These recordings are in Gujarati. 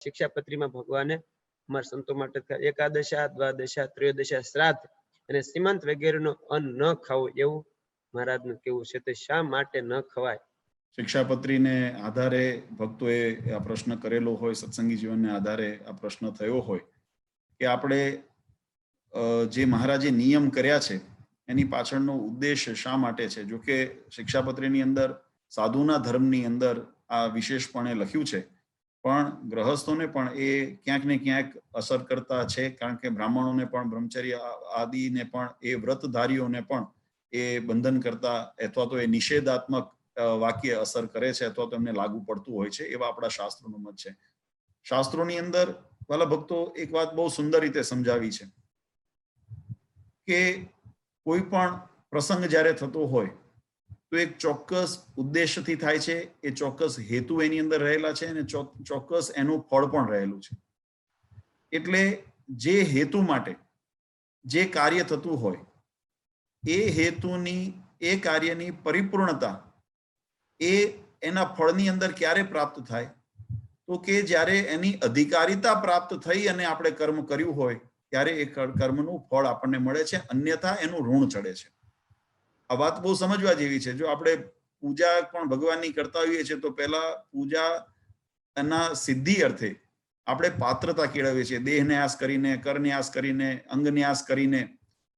શિક્ષાપત્રીમાં ભગવાને અમારા સંતો માટે એકાદશા, દ્વાદશા, ત્રયોદશા, શ્રાદ્ધ અને સીમાંત વગેરેનો અન્ન ન ખાવું એવું મહારાજનું કેવું છે. તે શા માટે ન ખવાય? શિક્ષાપત્રીને આધારે ભક્તોએ આ પ્રશ્ન કરેલો હોય, સત્સંગી જીવનને આધારે આ પ્રશ્ન થયો હોય કે આપણે જે મહારાજે નિયમ કર્યા છે એની પાછળનો ઉદ્દેશ શા માટે છે. જો કે શિક્ષાપત્રીની અંદર સાધુના ધર્મની અંદર આ વિશેષપણે લખ્યું છે, પણ ગ્રહસ્થોને પણ એ ક્યાંક ને ક્યાંક અસર કરતા છે, કારણ કે બ્રાહ્મણોને પણ, બ્રહ્મચર્ય આદિને પણ, એ વ્રતધારીઓને પણ એ બંધન કરતા અથવા તો એ નિષેધાત્મક વાક્ય અસર કરે છે અથવા તો એમને લાગુ પડતું હોય છે, એવા આપણા શાસ્ત્રોનું મત છે. શાસ્ત્રોની અંદર વાલા ભક્તો એક વાત બહુ સુંદર રીતે સમજાવી છે કે કોઈ પણ પ્રસંગ જ્યારે થતો હોય તો એક ચોક્કસ ઉદ્દેશથી થાય છે, એ ચોક્કસ હેતુ એની અંદર રહેલા છે અને ચોક્કસ એનું ફળ પણ રહેલું છે. એટલે જે હેતુ માટે જે કાર્ય થતું હોય એ હેતુની, એ કાર્યની પરિપૂર્ણતા એ એના ફળની અંદર ક્યારે પ્રાપ્ત થાય? તો કે જ્યારે એની અધિકારીતા પ્રાપ્ત થઈ અને આપણે કર્મ કર્યું હોય ત્યારે એ કર્મનું ફળ આપણને મળે છે, અન્યથા એનું ઋણ ચડે છે. આ વાત બહુ સમજવા જેવી છે. જો આપણે પૂજા પણ ભગવાનની કરતા હોઈએ છીએ તો પહેલા પૂજા એના સિદ્ધિ અર્થે આપણે પાત્રતા કેળવીએ છીએ. દેહ ન્યાસ કરીને, કર ન્યાસ કરીને, અંગ ન્યાસ કરીને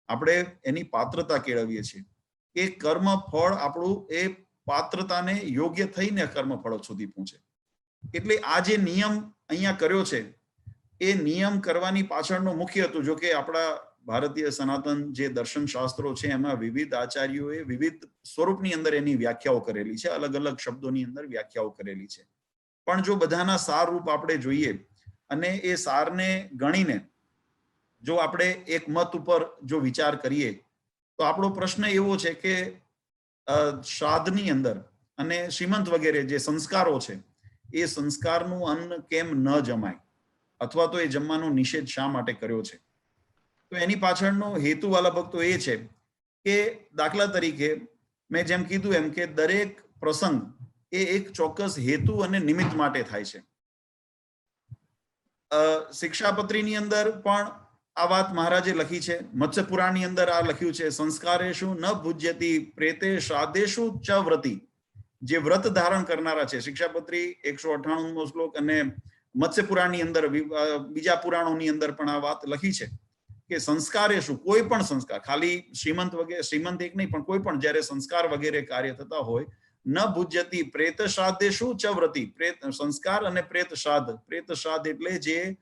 આપણે એની પાત્રતા કેળવીએ છીએ. એ કર્મ ફળ આપણું એ પાત્રતાને યોગ્ય થઈને કર્મ ફળ સુધી પહોંચે. એટલે આ જે નિયમ અહીંયા કર્યો છે એ નિયમ કરવાની પાછળનો મુખ્ય હતું. જો કે આપણા ભારતીય સનાતન જે દર્શન શાસ્ત્રો છે એમાં વિવિધ આચાર્યોએ વિવિધ સ્વરૂપની અંદર એની વ્યાખ્યાઓ કરેલી છે, અલગ અલગ શબ્દોની અંદર વ્યાખ્યાઓ કરેલી છે. પણ જો બધાના સાર રૂપ આપણે જોઈએ અને એ સારને ગણીને જો આપણે એક મત ઉપર જો વિચાર કરીએ તો આપણો પ્રશ્ન એવો છે કે શ્રાદ્ધની અંદર અને શ્રીમંત વગેરે જે સંસ્કારો છે એ સંસ્કારનું અન્ન કેમ ન જમાય અથવા તો એ જમવાનો નિષેધ શા માટે કર્યો છે? તો એની પાછળનો હેતુ વાલા ભક્તો એ છે કે દાખલા તરીકે મેં જેમ કીધું એમ કે દરેક પ્રસંગ એ એક ચોક્કસ હેતુ અને નિમિત્ત માટે થાય છે. શિક્ષાપત્રીની અંદર પણ આ વાત મહારાજે લખી છે. મત્સ્ય પુરાણની અંદર આ લખ્યું છે, સંસ્કારેશુ ન ભુજ્યતિ પ્રેતે શ્રાદ્ધેશુ ચ વ્રતિ. જે વ્રત ધારણ કરનારા છે, શિક્ષાપત્રી 198મો શ્લોક અને મત્સ્ય પુરાણની અંદર બીજા પુરાણોની અંદર પણ આ વાત લખી છે કે સંસ્કારેશુ, કોઈ પણ સંસ્કાર, ખાલી શ્રીમંત વગેરે, શ્રીમંત એક નહીં પણ કોઈ પણ જ્યારે સંસ્કાર વગેરે કાર્ય થતા હોય, ન ભુજ્યતિ પ્રેત શ્રાદ્ધેશુ ચ વ્રતિ. પ્રેત સંસ્કાર અને પ્રેત શ્રાદ્ધ. પ્રેત શ્રાદ્ધ એટલે જે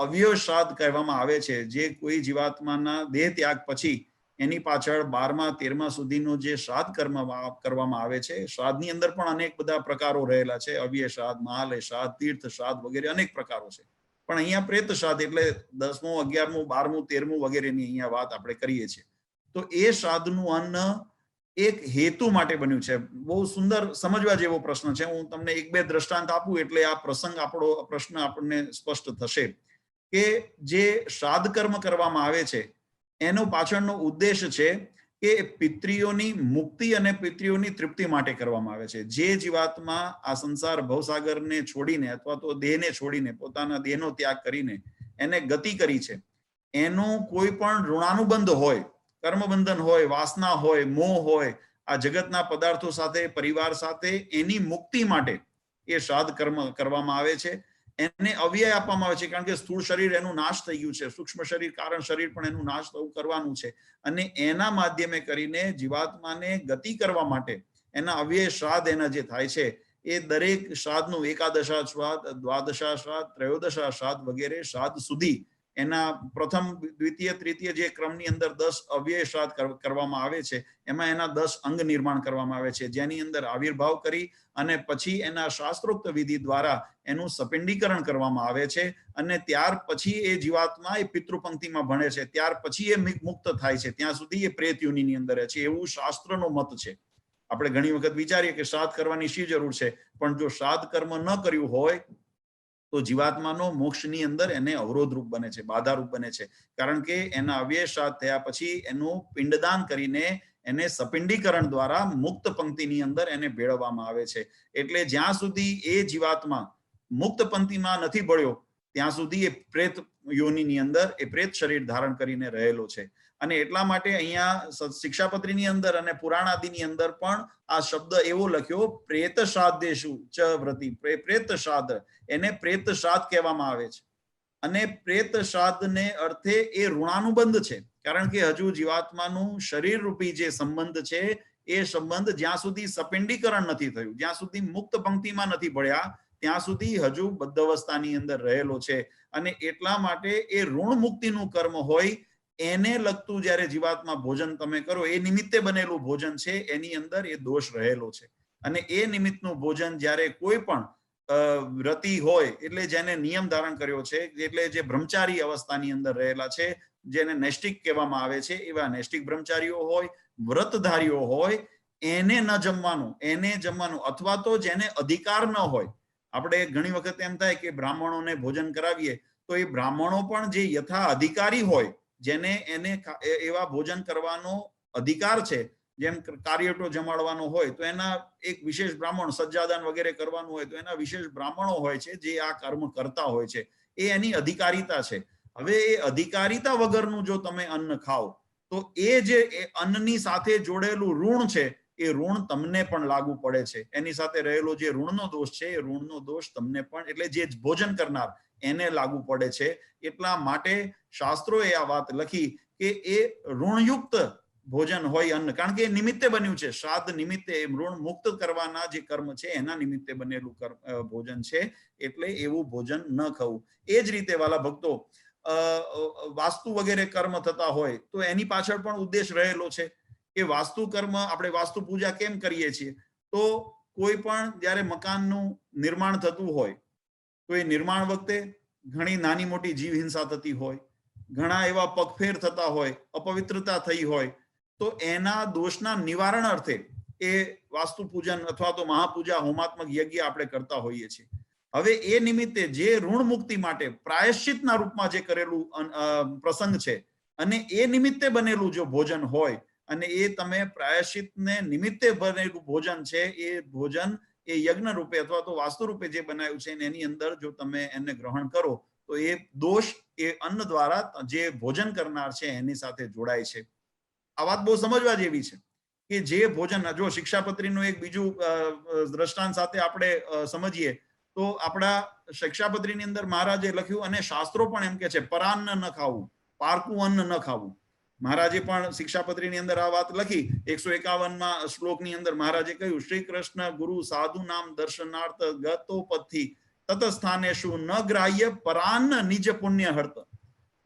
અવ્યય શ્રાદ્ધ કહેવામાં આવે છે, જે કોઈ જીવાત્માના દેહ ત્યાગ પછી એની પાછળ 12મા 13મા સુધીનો જે શ્રાદ્ધ કર્મ કરવામાં આવે છે. શ્રાદ્ધની અંદર પણ અનેક બધા પ્રકારો રહેલા છે, અવ્યય શ્રાદ્ધ, મહાલય શ્રાદ્ધ, તીર્થ શ્રાદ્ધ વગેરે અનેક પ્રકારો છે. પણ અહીંયા પ્રેત શ્રાદ્ધ એટલે 10મું, 11મું, 12મું, 13મું વગેરેની અહીંયા વાત આપણે કરીએ છીએ. તો એ શ્રાદ્ધનું અન્ન એક હેતુ માટે બન્યું છે. બહુ સુંદર સમજવા જેવો પ્રશ્ન છે. હું તમને એક બે દ્રષ્ટાંત આપું એટલે આ પ્રસંગ, આપણો પ્રશ્ન આપણને સ્પષ્ટ થશે કે જે શ્રાદ્ધ કર્મ કરવામાં આવે છે એનો પાછળનો ઉદ્દેશ છે કે પિતૃઓની મુક્તિ અને પિતૃઓની તૃપ્તિ માટે કરવામાં આવે છે. જે જીવાત્મા આ સંસાર ભવસાગરને છોડીને અથવા તો દેહને છોડીને, પોતાના દેહનો ત્યાગ કરીને એને ગતિ કરી છે, એનો કોઈ પણ ઋણાનુબંધ હોય, કર્મબંધન હોય, વાસના હોય, મોહ હોય, આ જગતના પદાર્થો સાથે, પરિવાર સાથે, એની મુક્તિ માટે એ શ્રાદ્ધ કર્મ કરવામાં આવે છે. એને અવ્યય આપવામાં આવે છે, કારણ કે સ્થૂળ શરીર એનું નાશ થઈ ગયું છે, સૂક્ષ્મ શરીર, કારણ શરીર પણ એનું નાશ થવું કરવાનું છે, અને એના માધ્યમે કરીને જીવાત્માને ગતિ કરવા માટે એના અવ્યય શ્રાદ્ધ એના જે થાય છે એ દરેક શ્રાદ્ધનું એકાદશા શ્રાદ્ધ, દ્વાદશા શ્રાદ્ધ, ત્રયોદશા શ્રાદ્ધ વગેરે શ્રાદ્ધ સુધી એના પ્રથમ, દ્વિતીય, તૃતીય જે ક્રમની અંદર 10 અવ્યય શ્રાદ્ધ કરવામાં આવે છે, એમાં એના 10 અંગ નિર્માણ કરવામાં આવે છે, જેની અંદર આવિર્ભાવ કરી અને પછી એના શાસ્ત્રોક્ત વિધિ દ્વારા એનું સપિંડીકરણ કરવામાં આવે છે, અને ત્યાર પછી એ જીવાત્મા એ પિતૃપંક્તિમાં ભણે છે, ત્યાર પછી એ મુક્ત થાય છે, ત્યાં સુધી એ પ્રેત યોનિની અંદર છે, એવું શાસ્ત્રનો મત છે. આપણે ઘણી વખત વિચારીએ કે શ્રાદ્ધ કરવાની શી જરૂર છે, પણ જો શ્રાદ્ધ કર્મ ન કર્યું હોય તો જીવાત્માનો મોક્ષની અંદર એને અવરોધરૂપ બને છે, બાધારૂપ બને છે, કારણ કે એના અવ્યય શ્રાદ્ધ થયા પછી એનું પિંડદાન કરીને એને સપિંડીકરણ દ્વારા મુક્ત પંક્તિની અંદર એને ભેળવવામાં આવે છે. એટલે જ્યાં સુધી એ જીવાત્મા મુક્ત પંક્તિમાં નથી ભળ્યો ત્યાં સુધી એ પ્રેત યોનિની અંદર એ પ્રેત શરીર ધારણ કરીને રહેલો છે. અને એટલા માટે અહીંયા શિક્ષાપત્રીની અંદર અને પુરાણાદિની અંદર પણ આ શબ્દ એવો લખ્યો પ્રેત શ્રાદ્ધેષુ ચ વ્રતિ. પ્રેત શ્રાદ્ધ એને પ્રેત શ્રાદ્ધ કહેવામાં આવે છે. અને પ્રેત શ્રાદ્ધને અર્થે એ ઋણાનુબંધ છે, કારણ કે હજુ જીવાત્માનું શરીર રૂપી જે સંબંધ છે એ સંબંધ જ્યાં સુધી સપિંડીકરણ નથી થયું, જ્યાં સુધી મુક્ત પંક્તિમાં નથી ભળ્યા ત્યાં સુધી હજુ બદ્ધાવસ્થાની અંદર રહેલો છે. અને એટલા માટે એ ઋણ મુક્તિનું કર્મ હોય એને લગતું જ્યારે જીવાત્મા ભોજન તમે કરો એ નિમિત્તે બનેલું ભોજન છે એની અંદર એ દોષ રહેલો છે. અને એ નિમિત્તનું ભોજન જ્યારે કોઈ પણ વ્રતિ હોય એટલે જેને નિયમ ધારણ કર્યો છે, એટલે જે બ્રહ્મચારી અવસ્થાની અંદર રહેલા છે, જેને નૈષ્ટિક કહેવામાં આવે છે, એવા નૈષ્ટિક બ્રહ્મચારીઓ હોય, વ્રતધારીઓ હોય, એને ન જમવાનું, એને જમવાનું. અથવા તો જેને અધિકાર ન હોય, આપણે ઘણી વખત એમ થાય કે બ્રાહ્મણોને ભોજન કરાવીએ તો એ બ્રાહ્મણો પણ જે યથા અધિકારી હોય, જેને એને એવા ભોજન કરવાનો અધિકાર છે, જેમ કાર્યટો જમાડવાનો હોય તો એના એક વિશેષ બ્રાહ્મણ, સજ્જાદાન વગેરે કરવાનું હોય તો એના વિશેષ બ્રાહ્મણો હોય છે જે આ કર્મ કરતા હોય છે. એ એની અધિકારિતા છે. હવે એ અધિકારિતા વગરનું જો તમે અન્ન ખાઓ તો એ જે અન્નની સાથે જોડેલું ઋણ છે એ ઋણ તમને પણ લાગુ પડે છે. એની સાથે રહેલો જે ઋણનો દોષ છે એ ઋણનો દોષ તમને પણ, એટલે જે ભોજન કરનાર એને લાગુ પડે છે. એટલા માટે શાસ્ત્રોએ આ વાત લખી કે એ ઋણયુક્ત ભોજન હોય અન્ન, કારણ કે એ નિમિત્તે બન્યું છે. શ્રાદ્ધ નિમિત્તે ઋણ મુક્ત કરવાના જે કર્મ છે એના નિમિત્તે બનેલું ભોજન છે, એટલે એવું ભોજન ન ખાવું. એ જ રીતે વાલા ભક્તો, વાસ્તુ વગેરે કર્મ થતા હોય તો એની પાછળ પણ ઉદ્દેશ રહેલો છે કે વાસ્તુ કર્મ, આપણે વાસ્તુ પૂજા કેમ કરીએ છીએ? તો કોઈ પણ જ્યારે મકાનનું નિર્માણ થતું હોય તો એ નિર્માણ વખતે ઘણી નાની મોટી જીવ હિંસા થતી હોય, ઘણા એવા પગફેર થતા હોય, અપવિત્રતા થઈ હોય, તો એના દોષના નિવારણ અર્થે એ વાસ્તુ પૂજન અથવા તો મહાપૂજા, હોમાત્મક યજ્ઞ આપણે કરતા હોઈએ છીએ. હવે એ નિમિત્તે જે ઋણ મુક્તિ માટે પ્રાયશ્ચિતના રૂપમાં જે કરેલું પ્રસંગ છે અને એ નિમિત્તે બનેલું જો ભોજન હોય અને એ તમે પ્રાયશ્ચિતને નિમિત્તે બનેલું ભોજન છે, એ ભોજન એ યજ્ઞ રૂપે અથવા તો વાસ્તુ રૂપે જે બનાવ્યું છે એની અંદર જો તમે એને ગ્રહણ કરો તો એ દોષ એ અન્ન દ્વારા જે ભોજન કરનાર છે એની સાથે જોડાય છે. આ વાત બહુ સમજવા જેવી છે કે જે ભોજન, જો શિક્ષાપત્રીનું એક બીજું દ્રષ્ટાંત સાથે આપણે સમજીએ તો આપણા શિક્ષાપત્રીની અંદર મહારાજે લખ્યું અને શાસ્ત્રો પણ એમ કે છે પરાન્ન ન ખાવું, પારકું અન્ન ન ખાવું. મહારાજે પણ શિક્ષાપત્રીની અંદર આ વાત લખી. 151માં શ્લોકની અંદર મહારાજે કહ્યું, શ્રી કૃષ્ણ ગુરુ સાધુ નામ દર્શનાર્થ ગતોપથી તતસ્થાનેષુ ન ગ્રાહ્ય પરાન્ન નિજ પુણ્ય હર્ત.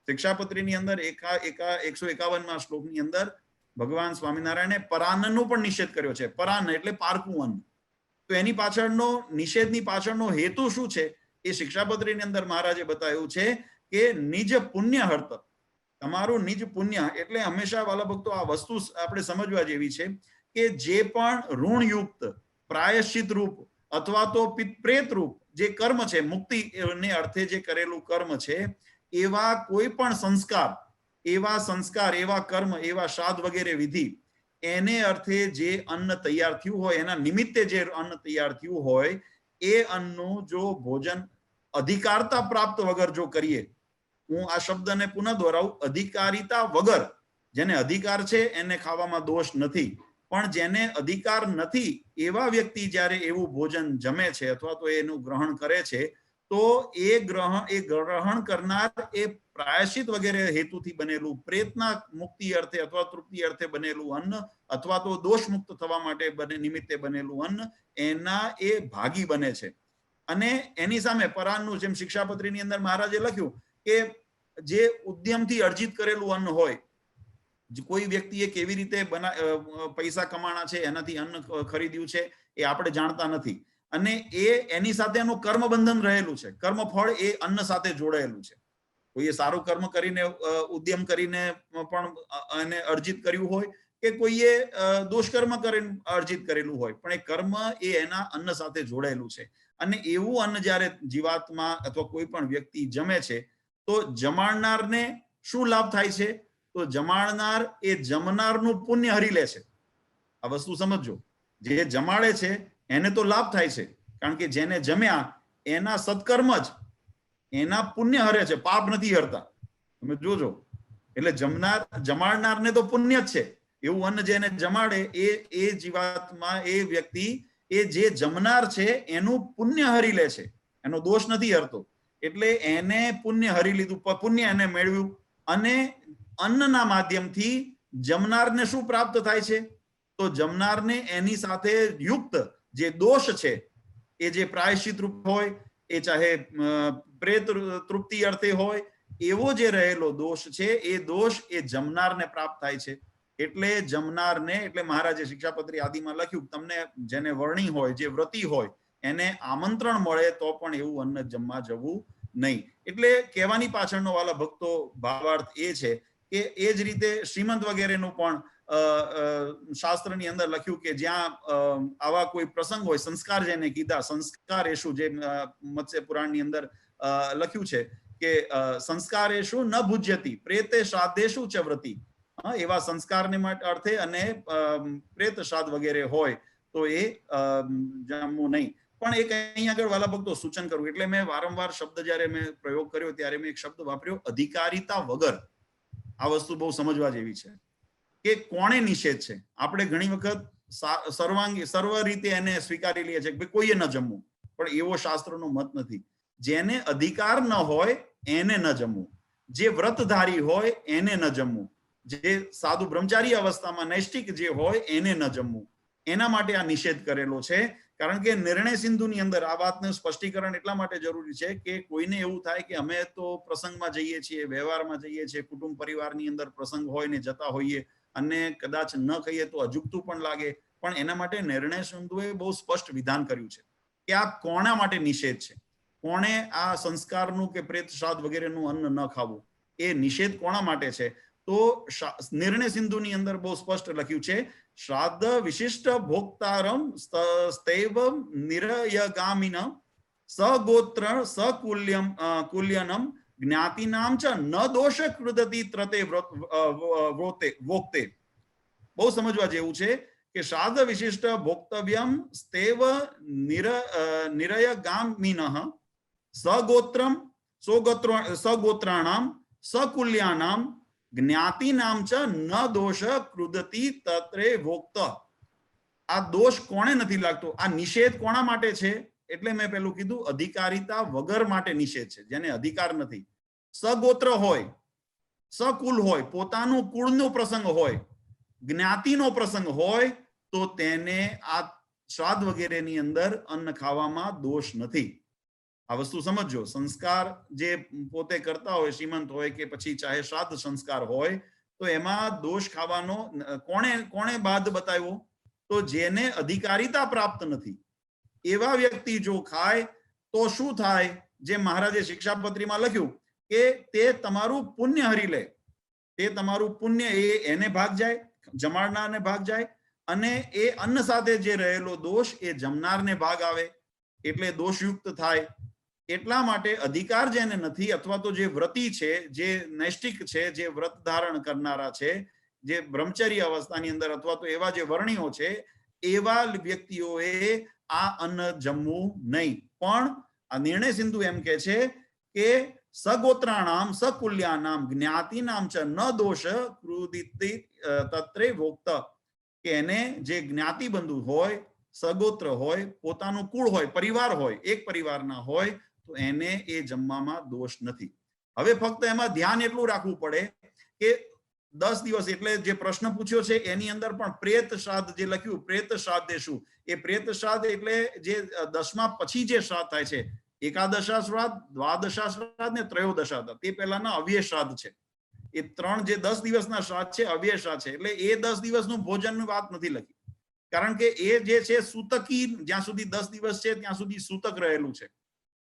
શિક્ષાપત્રીની અંદર 151માં શ્લોકની અંદર ભગવાન સ્વામિનારાયણે પરાન્નનો પણ નિષેધ કર્યો છે. પરાન્ન એટલે પારકું અન્ન. તો એની પાછળનો, નિષેધની પાછળનો હેતુ શું છે એ શિક્ષાપત્રીની અંદર મહારાજે બતાવ્યું છે કે નિજ પુણ્ય હર્ત. તમારું નિજ પુણ્ય એટલે હંમેશા વાલા ભક્તો આ વસ્તુ આપણે સમજવા જેવી છે કે જે પણ ઋણયુક્ત પ્રાયશ્ચિત રૂપ અથવા તો પ્રેત રૂપ જે કર્મ છે, મુક્તિને અર્થે જે કરેલું કર્મ છે, એવા કોઈ પણ સંસ્કાર, એવા કર્મ, એવા શ્રાદ્ધ વગેરે વિધિ, એને અર્થે જે અન્ન તૈયાર થયું હોય, એના નિમિત્તે જે અન્ન તૈયાર થયું હોય, એ અન્નનું જો ભોજન અધિકારતા પ્રાપ્ત વગર જો કરીએ, હું આ શબ્દને પુનઃ દોહરાવું, અધિકારિતા વગર, જેને અધિકાર છે એને ખાવામાં દોષ નથી, પણ જેને અધિકાર નથી એવા વ્યક્તિ જ્યારે એવું ભોજન જમે છે અથવા તો એનું ગ્રહણ કરે છે, તો એ ગ્રહણ કરનાર એ પ્રાયશ્ચિત વગેરે હેતુથી બનેલું પ્રેતના મુક્તિ અર્થે અથવા તૃપ્તિ અર્થે બનેલું અન્ન અથવા તો દોષ મુક્ત થવા માટે નિમિત્તે બનેલું અન્ન, એના એ ભાગી બને છે. અને એની સામે પરાન્નનું, જેમ શિક્ષાપત્રીની અંદર મહારાજે લખ્યું કે જે ઉદ્યમથી અર્જિત કરેલું અન્ન હોય, કોઈ વ્યક્તિએ કેવી રીતે પૈસા કમાણા છે, એનાથી અન્ન ખરીદ્યું છે, એ આપણે જાણતા નથી. અને એની સાથે એનું કર્મ બંધન રહેલું છે, કર્મ ફળ એ અન્ન સાથે જોડાયેલું છે. કોઈએ સારું કર્મ કરીને, ઉદ્યમ કરીને પણ એને અર્જિત કર્યું હોય કે કોઈએ દોષકર્મ કરીને અર્જિત કરેલું હોય, પણ એ કર્મ એ એના અન્ન સાથે જોડાયેલું છે. અને એવું અન્ન જ્યારે જીવાત્મા અથવા કોઈ પણ વ્યક્તિ જમે છે તો જમાડનારને શું લાભ થાય છે? તો જમાડનાર એ જમનારનું પુણ્ય હરી લે છે. આ વસ્તુ સમજો, જે જમાડે છે એને તો લાભ થાય છે, કારણ કે જેને જમ્યા એના સત્કર્મ જ એના પુણ્ય હરે છે, પાપ નથી હરતા. તમે જોજો. એટલે જમાડનારને તો પુણ્ય જ છે. એવું અન્ન જેને જમાડે એ જીવાત્મા, એ વ્યક્તિ, એ જે જમનાર છે એનું પુણ્ય હરી લે છે, એનો દોષ નથી હરતો. એટલે એને પુણ્ય હરી લીધું, પુણ્ય એને મેળવ્યું, અને અન્નના માધ્યમથી જમનારને શું પ્રાપ્ત થાય છે? તો જમનારને એની સાથે યુક્ત જે દોષ છે, એ જે પ્રાયશ્ચિત રૂપ હોય, એ ચાહે પ્રેત તૃપ્તિ અર્થે હોય, એવો જે રહેલો દોષ છે, એ દોષ એ જમનારને પ્રાપ્ત થાય છે. એટલે જમનારને, એટલે મહારાજે શિક્ષાપત્રી આદિમાં લખ્યું, તમને જેને વર્ણી હોય, જે વ્રતી હોય, એને આમંત્રણ મળે તો પણ એવું અન્ન જમવા જવું નહીં. એટલે કહેવાની પાછળનો વાલા ભક્તો ભાવાર્થ એ છે કે એ જ રીતે શ્રીમંત વગેરેનું પણ શાસ્ત્રની અંદર લખ્યું કે જ્યાં આવા કોઈ પ્રસંગ હોય, સંસ્કાર જેને કીધા, સંસ્કારેશુ, જે મત્સ્ય પુરાણની અંદર લખ્યું છે કે સંસ્કારેશુ ન ભુજ્યતિ પ્રેતે શ્રાદ્ધેશુ ચ વ્રતિ. એવા સંસ્કારને માટે અર્થે અને પ્રેત શ્રાદ્ધ વગેરે હોય તો એ જમવું નહીં. પણ એક અહીં આગળ વાલા ભક્તો સૂચન કરવું, એટલે મેં વારંવાર શબ્દ જ્યારે મેં પ્રયોગ કર્યો ત્યારે મેં એક શબ્દ વાપર્યો, અધિકારીતા વગર. આ વસ્તુ બહુ સમજવા જેવી છે કે કોણે નિષેધ છે. આપણે ઘણી વખત સર્વ રીતે એને સ્વીકારી લઈએ છીએ કે કોઈએ ન જમવું, પણ એવો શાસ્ત્રનો મત નથી. જેને અધિકાર ન હોય એને ન જમવું, જે વ્રતધારી હોય એને ન જમવું, જે સાધુ બ્રહ્મચારી અવસ્થામાં નૈષ્ટિક જે હોય એને ન જમવું. એના માટે આ નિષેધ કરેલો છે. કારણ કે નિર્ણય સિંધુની અંદર આ વાતનું સ્પષ્ટીકરણ એટલા માટે જરૂરી છે કે કોઈને એવું થાય કે અમે તો પ્રસંગમાં જઈએ છીએ, વ્યવહારમાં જઈએ છીએ, કુટુંબ પરિવારની અંદર પ્રસંગ હોય ને જતા હોઈએ, અને કદાચ ન કહીએ તો અજુગતું પણ લાગે. પણ એના માટે નિર્ણય સિંધુએ બહુ સ્પષ્ટ વિધાન કર્યું છે કે આ કોના માટે નિષેધ છે, કોણે આ સંસ્કારનું કે પ્રેત શ્રાદ્ધ વગેરેનું અન્ન ન ખાવું, એ નિષેધ કોના માટે છે? તો નિર્ણય સિંધુની અંદર બહુ સ્પષ્ટ લખ્યું છે, શ્રાદ્ધ વિશિષ્ટ ભોક્તારમ સ્તૈવ નિરયગામિનમ સગોત્ર સકુલ્યમ કુલ્યનમ જ્ઞાતિનામ ચ ન દોષ કૃદતિ ત્રતે વોક્તે. બહુ સમજવા જેવું છે કે શ્રાદ્ધ વિશિષ્ટ ભોક્તવ્યમ સ્તૈવ નિરયગામિનઃ સગોત્રમ સગોત્રાણામ સકુલ્યાનામ જ્ઞાતિનામ ચ ન દોષ કૃદતિ તત્રે વોક્ત. આ દોષ કોણે નથી લાગતો? આ નિષેધ કોના માટે છે? એટલે મેં પેલું કીધું, અધિકારીતા વગર માટે નિષેધ છે. જેને અધિકાર નથી, સગોત્ર હોય, સકુલ હોય, પોતાનું કુળનો પ્રસંગ હોય, જ્ઞાતિનો પ્રસંગ હોય, તો તેને આ શ્રાદ્ધ વગેરેની અંદર અન્ન ખાવામાં દોષ નથી. આ વસ્તુ સમજો. સંસ્કાર જે પોતે કરતા હોય, શ્રીમંત હોય કે પછી ચાહે શ્રાદ્ધ સંસ્કાર હોય, તો એમાં દોષ ખાવાનો કોણે બાદ બતાવ્યો? તો જેને અધિકારીતા પ્રાપ્ત નથી એવા વ્યક્તિ જો ખાય તો શું થાય? જે મહારાજે શિક્ષાપત્રીમાં લખ્યું કે તે તમારું પુણ્ય હરી લે. તે તમારું પુણ્ય એને ભાગ જાય, જમાડનારને ભાગ જાય, અને એ અન્ન સાથે જે રહેલો દોષ એ જમનારને ભાગ આવે, એટલે દોષયુક્ત થાય. એટલા માટે અધિકાર જેને નથી, અથવા તો જે વ્રતી છે, જે નૈષ્ટિક છે, જે વ્રત ધારણ કરનારા છે, જે બ્રહ્મચર્ય અવસ્થાની અંદર, અથવા તો એવા જે વર્ણીઓ છે, એવા વ્યક્તિઓએ આ અન્ન જમવું નહીં. પણ આ નિર્ણય સિંધુ એમ કે છે કે સગોત્રાણામ સકુલ્યાનામ જ્ઞાતિનામ ચ ન દોષ કૃદિતિ તત્રે વોક્ત. કે એને જે જ્ઞાતિ બંધુ હોય, સગોત્ર હોય, પોતાનું કુળ હોય, પરિવાર હોય, એક પરિવારના હોય, તો એને એ જમવામાં દોષ નથી. હવે ફક્ત એમાં ધ્યાન એટલું રાખવું પડે કે 10 દિવસ, એટલે જે પ્રશ્ન પૂછ્યો છે એની અંદર પણ પ્રેત શ્રાદ્ધ જે લખ્યું, પ્રેત શ્રાદ્ધ શું? એ પ્રેત શ્રાદ્ધ એટલે જે 10મા પછી જે શ્રાદ્ધ થાય છે, એકાદશા શ્રાદ્ધ, દ્વાદશા શ્રાદ્ધ ને ત્રયોદશા શ્રાદ્ધ, તે પહેલાના અવ્યય શ્રાદ્ધ છે. એ 3 જે 10 દિવસના શ્રાદ્ધ છે, અવ્યય શ્રાદ્ધ છે. એટલે એ 10 દિવસનું ભોજનની વાત નથી લખી, કારણ કે એ જે છે સૂતકી, જ્યાં સુધી 10 દિવસ છે ત્યાં સુધી સૂતક રહેલું છે.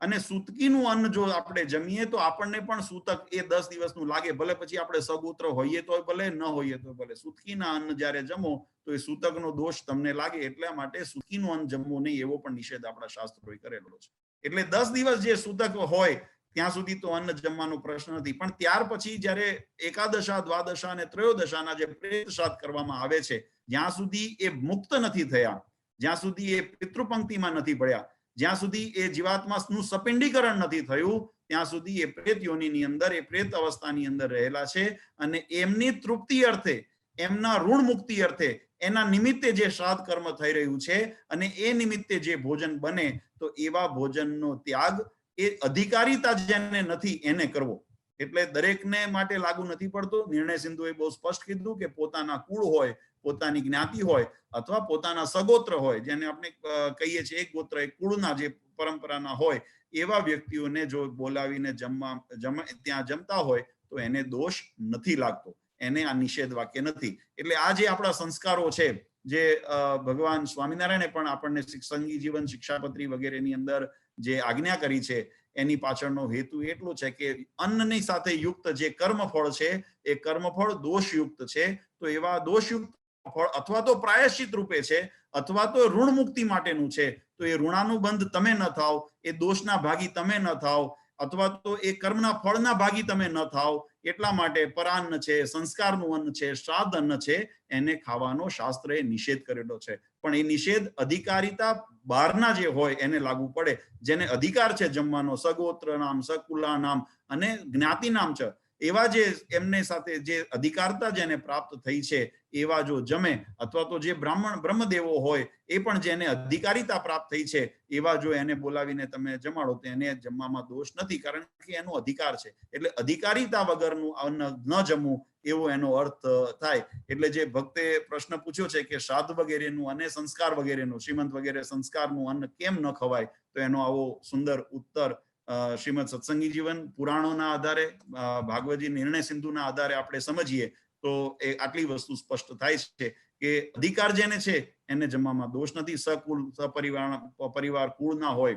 અને સૂતકીનું અન્ન જો આપણે જમીએ તો આપણને પણ સૂતક એ 10 દિવસનું લાગે, ભલે પછી આપણે સગોત્ર હોઈએ તો ભલે, ન હોઈએ તો ભલે. સૂતકીના અન્ન જ્યારે જમો તો એ સૂતકનો દોષ તમને લાગે. એટલા માટે સૂતકીનું અન્ન જમવું નહીં, એવો પણ નિષેધ આપણા શાસ્ત્રોએ કરેલો છે. એટલે 10 દિવસ જે સૂતક હોય ત્યાં સુધી તો અન્ન જમવાનો પ્રશ્ન નથી. પણ ત્યાર પછી જ્યારે એકાદશા, દ્વાદશા અને ત્રયોદશાના જે પ્રેત શ્રાદ્ધ કરવામાં આવે છે, જ્યાં સુધી એ મુક્ત નથી થયા, જ્યાં સુધી એ પિતૃપંક્તિમાં નથી ભળ્યા, જ્યાં સુધી એ જીવાત્માનું સપિંડીકરણ નથી થયું ત્યાં સુધી એ પ્રેત યોનિની અંદર, એ પ્રેત અવસ્થાની અંદર રહેલા છે અને એમની તૃપ્તિ અર્થે, એમના ઋણ મુક્તિ અર્થે, એના નિમિત્તે જે શ્રાદ્ધ કર્મ થઈ રહ્યું છે અને એ નિમિત્તે જે ભોજન બને તો એવા ભોજનનો ત્યાગ એ અધિકારીતા જેને નથી એને કરવો. એટલે દરેકને માટે લાગુ નથી પડતો. નિર્ણય સિંધુએ બહુ સ્પષ્ટ કીધું કે પોતાના કુળ હોય, પોતાની જ્ઞાતિ હોય અથવા પોતાના સગોત્ર હોય, જેને આપણે કહીએ છીએ એક ગોત્ર એક કુળના જે પરંપરાના હોય, એવા વ્યક્તિઓને જો બોલાવીને ત્યાં જમતા હોય તો એને દોષ નથી લાગતો, એને આ નિષેધ વાક્ય નથી. એટલે આ જે આપણા સંસ્કારો છે, જે ભગવાન સ્વામિનારાયણે પણ આપણને સંગી જીવન શિક્ષાપત્રી વગેરેની અંદર જે આજ્ઞા કરી છે એની પાછળનો હેતુ એટલો છે કે અન્નની સાથે યુક્ત જે કર્મફળ છે એ કર્મફળ દોષયુક્ત છે. તો એવા દોષયુક્ત ફળ અથવા તો પ્રાયશ્ચિત રૂપે છે અથવા તો ઋણ મુક્તિ માટેનું છે. તો એ ઋણાનુબંધ તમે ન થાવ, એ દોષના ભાગી તમે ન થાવ અથવા તો એ કર્મના ફળના ભાગી તમે ન થાવ, એટલા માટે પરાન્ન છે, સંસ્કારનું અન્ન છે, શ્રાદ્ધ અન્ન છે, એને ખાવાનો શાસ્ત્રએ નિષેધ કરેલો છે. પણ એ નિષેધ અધિકારીતા બહારના જે હોય એને લાગુ પડે. જેને અધિકાર છે જમવાનો, સગોત્ર નામ, સકુલા નામ અને જ્ઞાતિ નામ છે, એવા જે એમને સાથે જે અધિકારતા જેને પ્રાપ્ત થઈ છે એવા જો જમે, અથવા તો જે બ્રહ્મદેવો હોય એ પણ જેને અધિકારીતા પ્રાપ્ત થઈ છે એવા જો એને બોલાવીને તમે જમાડો તો એને જમવામાં દોષ નથી, કારણ કે એનો અધિકાર છે. એટલે અધિકારીતા વગરનું અન્ન ન જમવું એવો એનો અર્થ થાય. એટલે જે ભક્તે પ્રશ્ન પૂછ્યો છે કે શ્રાદ્ધ વગેરેનું અને સંસ્કાર વગેરેનું, શ્રીમંત વગેરે સંસ્કારનું અન્ન કેમ ન ખવાય, તો એનો આવો સુંદર ઉત્તર શ્રીમદ સત્સંગી જીવન પુરાણોના આધારે, ભાગવતજી નિર્ણય સિંધુના આધારે આપણે સમજીએ તો એ આટલી વસ્તુ સ્પષ્ટ થાય છે કે અધિકાર જેને છે એને જમવામાં દોષ નથી. સકુલ, સપરિવાર કુળના હોય,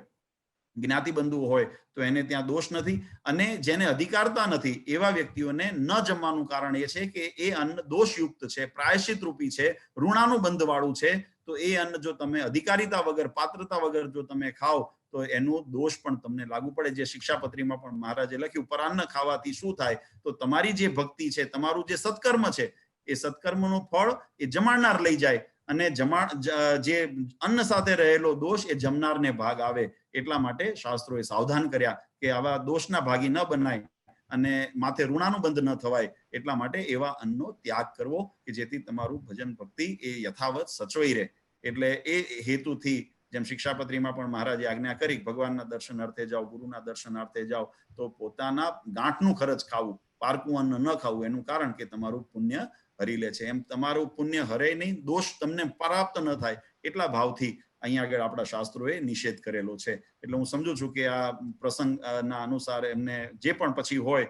જ્ઞાતિ બંધુ હોય તો એને ત્યાં દોષ નથી. અને જેને અધિકારતા નથી એવા વ્યક્તિઓને ન જમવાનું કારણ એ છે કે એ અન્ન દોષયુક્ત છે, પ્રાયશ્ચિત રૂપી છે, ઋણાનુબંધ વાળું છે. તો એ અન્ન જો તમે અધિકારીતા વગર, પાત્રતા વગર જો તમે ખાઓ તો એનો દોષ પણ તમને લાગુ પડે. જે શિક્ષાપત્રીમાં પણ મહારાજે લખ્યું, પરાન્ન ખાવાથી શું થાય, તો તમારી જે ભક્તિ છે, તમારું જે સત્કર્મ છે, એ સત્કર્મનું ફળ એ જમાડનાર લઈ જાય અને જે અન્ન સાથે રહેલો દોષ એ જમનારને ભાગ આવે. એટલા માટે શાસ્ત્રોએ સાવધાન કર્યા કે આવા દોષના ભાગી ન બનાય અને માથે ઋણાનુબંધ ન થવાય. એટલા માટે એવા અન્નનો ત્યાગ કરવો કે જેથી તમારું ભજન ભક્તિ એ યથાવત સચવાઈ રહે. એટલે એ હેતુથી જેમ શિક્ષાપત્રીમાં પણ મહારાજે આજ્ઞા કરી, ભગવાનના દર્શનાર્થે જાઓ, ગુરુના દર્શનાર્થે જાઓ તો પોતાના ગાંઠનું ખર્ચ ખાવું, પારકું અન્ન ન ખાવું. એનું કારણ કે તમારું પુણ્ય હરી લે છે. એમ તમારું પુણ્ય હરે નહીં, દોષ તમને પ્રાપ્ત ન થાય, એટલા ભાવથી અહીંયા આગળ આપણા શાસ્ત્રોએ નિષેધ કરેલો છે. એટલે હું સમજુ છું કે આ પ્રસંગના અનુસાર એમને જે પણ પછી હોય,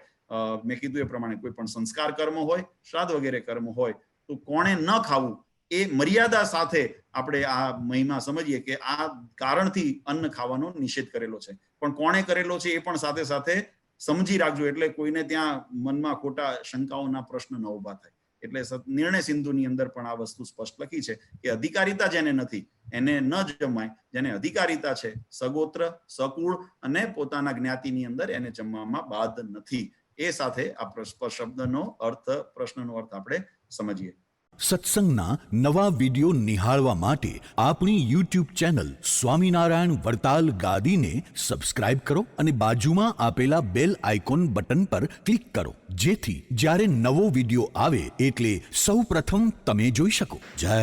મેં કીધું એ પ્રમાણે કોઈ પણ સંસ્કાર કર્મ હોય, શ્રાદ્ધ વગેરે કર્મ હોય, તો કોણે ન ખાવું એ મર્યાદા સાથે આપણે આ મહિમા સમજીએ કે આ કારણથી અન્ન ખાવાનો નિષેધ કરેલો છે. પણ કોણે કરેલો છે એ પણ સાથે સાથે સમજી રાખજો, એટલે કોઈને ત્યાં મનમાં ખોટા શંકાઓના પ્રશ્ન ન ઉભા થાય. એટલે નિર્ણય સિંધુની અંદર પણ આ વસ્તુ સ્પષ્ટ લખી છે કે અધિકારીતા જેને નથી એને ન જમાય, જેને અધિકારીતા છે, સગોત્ર, સકુળ અને પોતાના જ્ઞાતિની અંદર એને જમવામાં બાદ નથી. એ સાથે આ શબ્દનો અર્થ, પ્રશ્નનો અર્થ આપણે સમજીએ. સત્સંગના નવા વિડિયો નિહાળવા માટે આપણી યુટ્યુબ ચેનલ સ્વામિનારાયણ વડતાલ ગાદીને સબસ્ક્રાઇબ કરો અને બાજુમાં આપેલા બેલ આઇકોન બટન પર ક્લિક કરો, જેથી જ્યારે નવો વિડિયો આવે એટલે સૌ પ્રથમ તમે જોઈ શકો. જય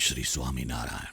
શ્રી સ્વામિનારાયણ.